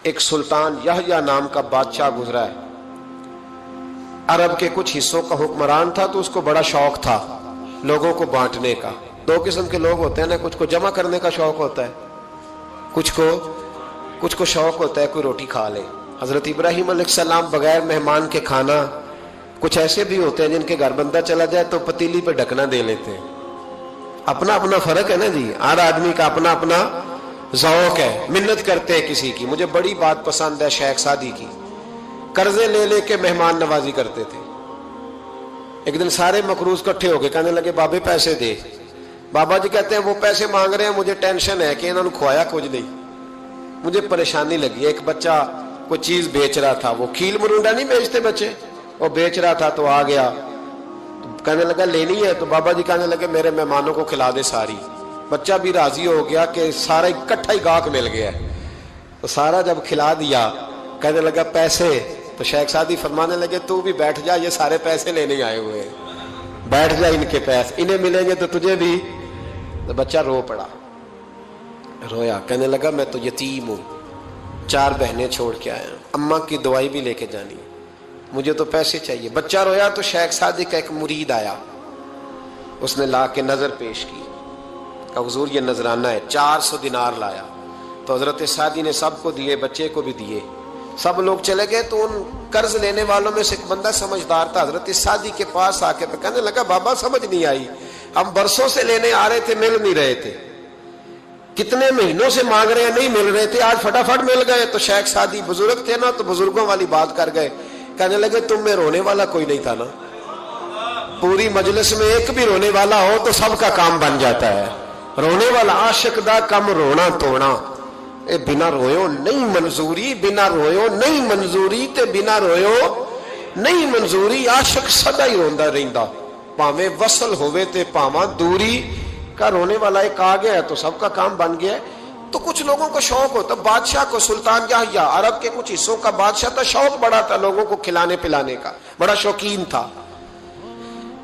ایک سلطان یحییٰ نام کا بادشاہ گزرا ہے. عرب کے کچھ حصوں کا حکمران تھا تو اس کو بڑا شوق تھا لوگوں کو بانٹنے کا. دو قسم کے لوگ ہوتے ہیں نا, کچھ کو جمع کرنے کا شوق ہوتا ہے, کچھ کو شوق ہوتا ہے کوئی روٹی کھا لے. حضرت ابراہیم علیہ السلام بغیر مہمان کے کھانا, کچھ ایسے بھی ہوتے ہیں جن کے گھر بندہ چلا جائے تو پتیلی پہ ڈھکنا دے لیتے ہیں. اپنا اپنا فرق ہے نا جی, ہر آدمی کا اپنا اپنا ذوق ہے. منت کرتے ہیں کسی کی. مجھے بڑی بات پسند ہے شیخ سعدی کی, قرضے لے لے کے مہمان نوازی کرتے تھے. ایک دن سارے مقروض اکٹھے ہو گئے, کہنے لگے بابے پیسے دے. بابا جی کہتے ہیں وہ پیسے مانگ رہے ہیں, مجھے ٹینشن ہے کہ انہوں نے کھوایا کچھ نہیں, مجھے پریشانی لگی. ایک بچہ کوئی چیز بیچ رہا تھا, وہ کھیل مرونڈا نہیں بیچتے بچے, وہ بیچ رہا تھا تو آ گیا, کہنے لگا لینی ہے. تو بابا جی کہنے لگے میرے مہمانوں کو کھلا دے ساری. بچہ بھی راضی ہو گیا کہ سارا اکٹھا ہی گاہک مل گیا ہے, تو سارا جب کھلا دیا کہنے لگا پیسے. تو شیخ سعدی فرمانے لگے تو بھی بیٹھ جا, یہ سارے پیسے لینے آئے ہوئے ہیں, بیٹھ جا, ان کے پیسے انہیں ملیں گے تو تجھے بھی. تو بچہ رو پڑا, رویا, کہنے لگا میں تو یتیم ہوں, 4 بہنیں چھوڑ کے آیا, اماں کی دوائی بھی لے کے جانی, مجھے تو پیسے چاہیے. بچہ رویا تو شیخ سعدی کا ایک مرید آیا, اس نے لا کے نظر پیش کی, کہ حضور یہ نذرانہ ہے. 400 دینار لایا. تو حضرت سعدی نے سب کو دیے, بچے کو بھی دیے. سب لوگ چلے گئے تو ان قرض لینے والوں میں سے ایک بندہ سمجھدار تھا, حضرت سعدی کے پاس آ کے کہنے لگا بابا سمجھ نہیں آئی, ہم برسوں سے لینے آ رہے تھے مل نہیں رہے تھے, کتنے مہینوں سے مانگ رہے ہیں نہیں مل رہے تھے, آج فٹافٹ مل گئے. تو شیخ سعدی بزرگ تھے نا, تو بزرگوں والی بات کر گئے, کہنے لگے تم میں رونے والا کوئی نہیں تھا نا, پوری مجلس میں ایک بھی رونے والا ہو تو سب کا کام بن جاتا ہے. رونے والا عاشق دا کم رونا توڑا, اے بنا رویو نہیں منظوری, بنا رویو نہیں منظوری, تے بنا رویو نہیں منظوری. عاشق سدا ہی روندا رہندا, پاویں وصل ہوئے تے پاواں دوری. کا رونے والا ایک آ گیا ہے تو سب کا کام بن گیا ہے. تو کچھ لوگوں کو شوق ہوتا, بادشاہ کو سلطان یحییٰ عرب کے کچھ حصوں کا بادشاہ تھا, شوق بڑا تھا لوگوں کو کھلانے پلانے کا, بڑا شوقین تھا,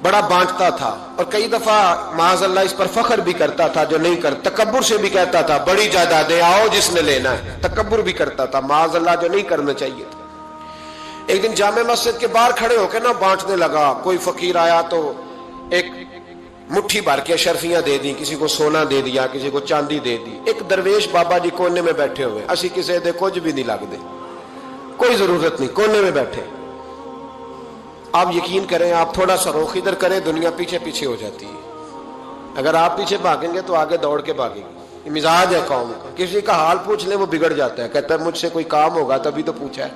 بڑا بانٹتا تھا. اور کئی دفعہ معاذ اللہ اس پر فخر بھی کرتا تھا جو نہیں کر, تکبر سے بھی کہتا تھا بڑی جائیدادیں آؤ جس نے لینا ہے, تکبر بھی کرتا تھا معاذ اللہ جو نہیں کرنا چاہیے تھا. ایک دن جامع مسجد کے باہر کھڑے ہو کے نا بانٹنے لگا. کوئی فقیر آیا تو ایک مٹھی بھر کے اشرفیاں دے دی, کسی کو سونا دے دیا, کسی کو چاندی دے دی. ایک درویش بابا جی کونے میں بیٹھے ہوئے, اسی کسی دے کچھ بھی نہیں لگ دے, کوئی ضرورت نہیں, کونے میں بیٹھے. آپ یقین کریں, آپ تھوڑا سا رخ ادھر کریں, دنیا پیچھے پیچھے ہو جاتی ہے. اگر آپ پیچھے بھاگیں گے تو آگے دوڑ کے بھاگیں گے. یہ مزاج ہے قوم کا, کسی کا حال پوچھ لیں وہ بگڑ جاتا ہے, کہتا ہے مجھ سے کوئی کام ہوگا تبھی تو پوچھا ہے,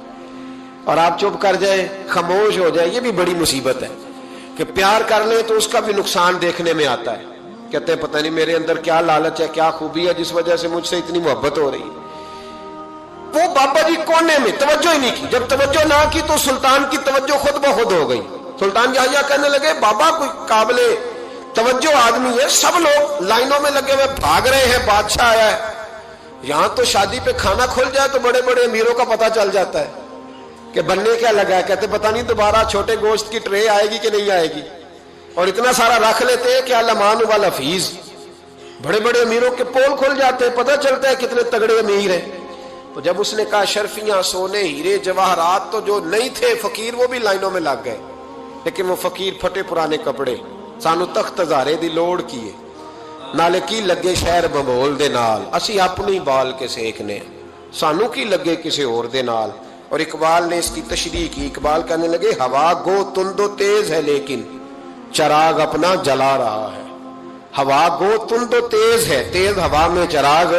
اور آپ چپ کر جائیں, خاموش ہو جائے. یہ بھی بڑی مصیبت ہے کہ پیار کر لیں تو اس کا بھی نقصان دیکھنے میں آتا ہے. کہتے ہیں پتہ نہیں میرے اندر کیا لالچ ہے, کیا خوبی ہے جس وجہ سے مجھ سے اتنی محبت ہو رہی ہے. وہ بابا جی کونے میں توجہ ہی نہیں کی. جب توجہ نہ کی تو سلطان کی توجہ خود بخود ہو گئی. سلطان یحییٰ کہنے لگے بابا کوئی قابل توجہ آدمی ہے, سب لوگ لائنوں میں لگے ہوئے بھاگ رہے ہیں, بادشاہ آیا ہے. یہاں تو شادی پہ کھانا کھل جائے تو بڑے بڑے امیروں کا پتہ چل جاتا ہے کہ بننے کیا لگا ہے. کہتے پتہ نہیں دوبارہ چھوٹے گوشت کی ٹرے آئے گی کہ نہیں آئے گی, اور اتنا سارا رکھ لیتے ہیں کہ الامان والحفیظ. بڑے بڑے امیروں کے پول کھل جاتے ہیں, پتہ چلتا ہے کتنے تگڑے امیر ہیں. تو جب اس نے کہا شرفیاں, سونے, ہیرے, جواہرات, تو جو نہیں تھے فقیر وہ بھی لائنوں میں لگ گئے. لیکن وہ فقیر پھٹے پرانے کپڑے, سانو تخت ہزارے دی لوڑ کیے, نالے کی لگے شہر بمول دے نال, اسی اپنی بال کے سیکنے, سانو کی لگے کسی اور دے نال. اور اقبال نے اس کی تشریح کی. اقبال کہنے لگے ہوا گو تند و تیز ہے لیکن چراغ اپنا جلا رہا ہے. ہوا گو تند و تیز ہے, تیز ہوا میں چراغ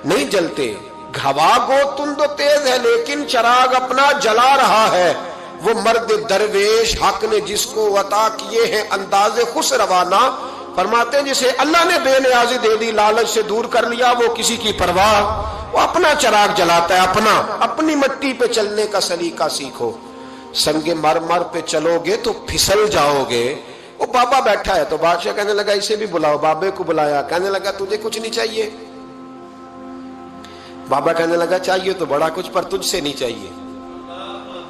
نہیں جلتے. ہوا گو تند و تیز ہے لیکن چراغ اپنا جلا رہا ہے. وہ مرد درویش حق نے جس کو عطا کیے ہیں انداز خوش روانہ, فرماتے ہیں جسے اللہ نے بے نیازی دے دی, لالچ سے دور کر لیا, وہ کسی کی پرواہ, وہ اپنا چراغ جلاتا ہے اپنا. اپنی مٹی پہ چلنے کا سلیقہ سیکھو, سنگ مرمر پہ چلو گے تو پھسل جاؤ گے. وہ بابا بیٹھا ہے تو بادشاہ کہنے لگا اسے بھی بلاؤ. بابے کو بلایا, کہنے لگا تجھے کچھ نہیں چاہیے؟ بابا کہنے لگا چاہیے تو بڑا کچھ, پر تجھ سے نہیں چاہیے.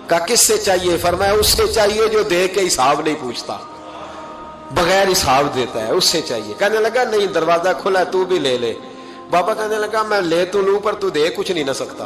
کہا کس سے چاہیے؟ فرمایا اس سے چاہیے جو دے کے حساب نہیں پوچھتا, بغیر حساب دیتا ہے, اس سے چاہیے. کہنے لگا نہیں, دروازہ کھلا ہے, تو بھی لے لے. بابا کہنے لگا میں لے تو لوں پر تو دے کچھ نہیں نہ سکتا.